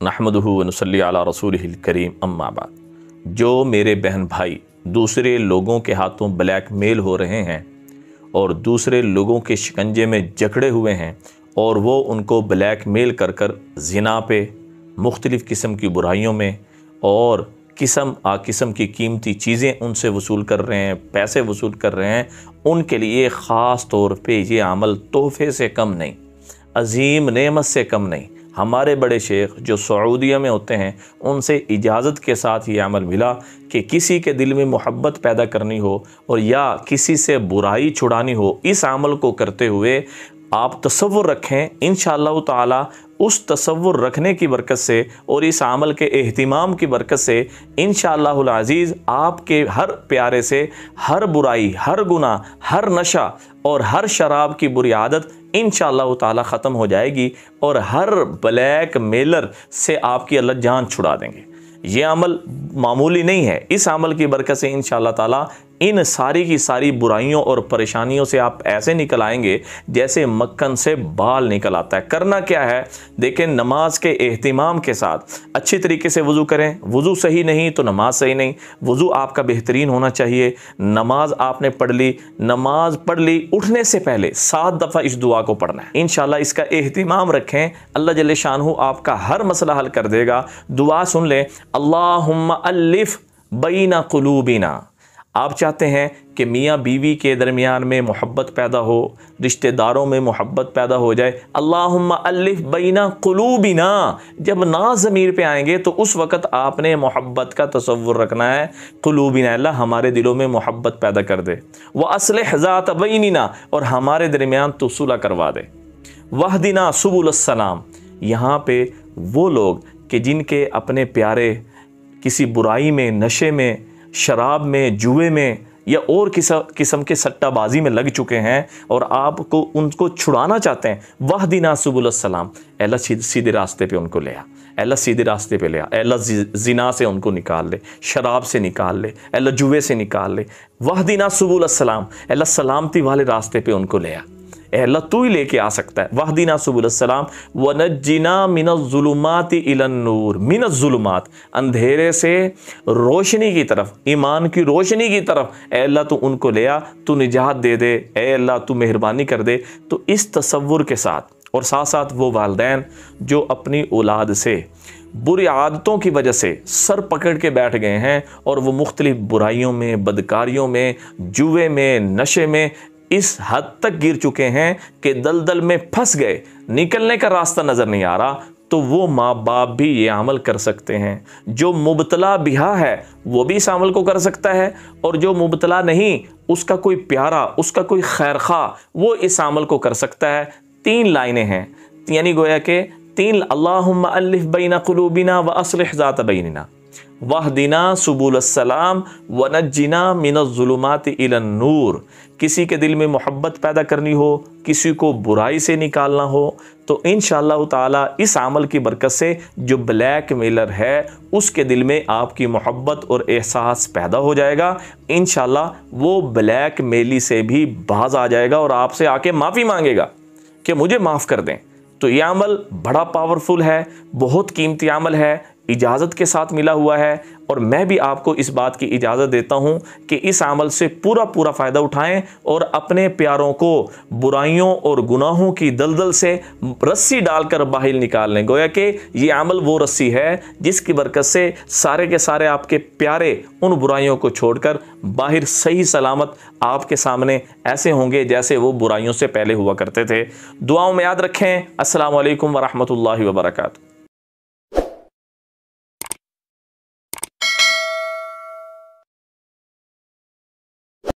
नहमदुहु व नुसल्ली अला रसूलिहिल करीम अम्मा बाद। जो मेरे बहन भाई दूसरे लोगों के हाथों ब्लैकमेल हो रहे हैं और दूसरे लोगों के शिकंजे में जकड़े हुए हैं और वो उनको ब्लैकमेल कर कर ज़िना पे, मुख्तलिफ़ किस्म की बुराइयों में और किस्म की कीमती चीज़ें उनसे वसूल कर रहे हैं, पैसे वसूल कर रहे हैं, उनके लिए ख़ास तौर पे ये अमल तोहफ़े से कम नहीं, अजीम नेमत से कम नहीं। हमारे बड़े शेख जो सऊदीया में होते हैं उनसे इजाज़त के साथ ये अमल मिला कि किसी के दिल में मोहब्बत पैदा करनी हो और या किसी से बुराई छुड़ानी हो, इस अमल को करते हुए आप तसव्वुर रखें, इंशाअल्लाह ताला उस तसव्वुर रखने की बरकत से और इस अमल के एहतिमाम की बरकत से इंशाअल्लाहुल अज़ीज़ आपके हर प्यारे से हर बुराई, हर गुनाह, हर नशा और हर शराब की बुरी आदत इंशाअल्लाह ताला ख़त्म हो जाएगी और हर ब्लैक मेलर से आपकी अल्लाह जान छुड़ा देंगे। ये अमल मामूली नहीं है। इस अमल की बरकत से इंशाअल्लाह ताला इन सारी की सारी बुराइयों और परेशानियों से आप ऐसे निकल आएंगे जैसे मक्खन से बाल निकल आता है। करना क्या है, देखें, नमाज के एहतिमाम के साथ अच्छी तरीके से वज़ू करें। वज़ू सही नहीं तो नमाज सही नहीं। वज़ू आपका बेहतरीन होना चाहिए। नमाज आपने पढ़ ली, नमाज पढ़ ली, उठने से पहले 7 दफ़ा इस दुआ को पढ़ना है। इंशाअल्लाह इसका एहतिमाम रखें, अल्लाह जल्ले शानहू आपका हर मसला हल कर देगा। दुआ सुन लें, अल्लाहुम्मा अल्लिफ़ बैना क़ुलूबिना। आप चाहते हैं कि मियाँ बीवी के दरमियान में मोहब्बत पैदा हो, रिश्तेदारों में मोहब्बत पैदा हो जाए। अल्लाहुम्मा अल्लिफ़ बैना क़ुलूबिना, जब ना ज़मीर पे आएंगे तो उस वक़्त आपने मोहब्बत का तसव्वुर रखना है। क़ुलूबिना, अल्लाह हमारे दिलों में मोहब्बत पैदा कर दे। व अस्लिह ज़ात बैनिना, और हमारे दरमियान तो सुलह करवा दे। वहदिना सुबुलस्सलाम, यहाँ पे वो लोग कि जिनके अपने प्यारे किसी बुराई में, नशे में, शराब में, जुए में या और किस्म के सट्टाबाजी में लग चुके हैं और आपको उनको छुड़ाना चाहते हैं, वहदिना सुबुलस्सलाम, अल्लाह सीधे रास्ते पे उनको ले आ, अल्लाह सीधे रास्ते पे ले आ, अल्लाह ज़िना से उनको निकाल ले, शराब से निकाल ले, अल्लाह जुए से निकाल ले। वहदिना सुबुलस्सलाम, अल्लाह सलामती वाले रास्ते पे उनको ले आ, अल्लाह तू ही लेके आ सकता है। वहदिना सुबुलस्सलाम वनज्जिना मिनज़्ज़ुलुमाति इलन्नूर, मिनज़्ज़ुलुमात, अंधेरे से रोशनी की तरफ, ईमान की रोशनी की तरफ, अल्लाह तू उनको ले आ, तू निजात दे दे, अल्लाह तू मेहरबानी कर दे। तो इस तसव्वुर के साथ और साथ साथ वो वालिदैन जो अपनी औलाद से बुरी आदतों की वजह से सर पकड़ के बैठ गए हैं और वो मुख्तलिफ बुराइयों में, बदकारियों में, जुए में, नशे में इस हद तक गिर चुके हैं कि दलदल में फंस गए, निकलने का रास्ता नज़र नहीं आ रहा, तो वो माँ बाप भी ये अमल कर सकते हैं। जो मुबतला बिहा है वो भी इस अमल को कर सकता है और जो मुबतला नहीं, उसका कोई प्यारा, उसका कोई खैर खा, वो इस अमल को कर सकता है। 3 लाइनें हैं, यानी गोया के 3, अल्लाहुम्मा अल्लिफ़ बैना क़ुलूबिना व अस्लिह ज़ात बैनिना वहदिना सुबुलस्सलाम वनज्जिना मिनज़्ज़ुलुमाति इलन्नूर। किसी के दिल में मोहब्बत पैदा करनी हो, किसी को बुराई से निकालना हो, तो इंशाअल्लाह ताला इस अमल की बरकत से जो ब्लैक मेलर है उसके दिल में आपकी मोहब्बत और एहसास पैदा हो जाएगा। इंशाअल्लाह वो ब्लैक मेली से भी बाज आ जाएगा और आपसे आके माफ़ी मांगेगा कि मुझे माफ़ कर दें। तो ये अमल बड़ा पावरफुल है, बहुत कीमती अमल है, इजाज़त के साथ मिला हुआ है और मैं भी आपको इस बात की इजाज़त देता हूँ कि इस अमल से पूरा फ़ायदा उठाएं और अपने प्यारों को बुराइयों और गुनाहों की दलदल से रस्सी डालकर बाहर निकाल लें। गोया कि ये अमल वो रस्सी है जिसकी बरकत से सारे के सारे आपके प्यारे उन बुराइयों को छोड़कर बाहर सही सलामत आपके सामने ऐसे होंगे जैसे वो बुराइयों से पहले हुआ करते थे। दुआओं में याद रखें। अस्सलामु अलैकुम व रहमतुल्लाहि व बरकातुहू।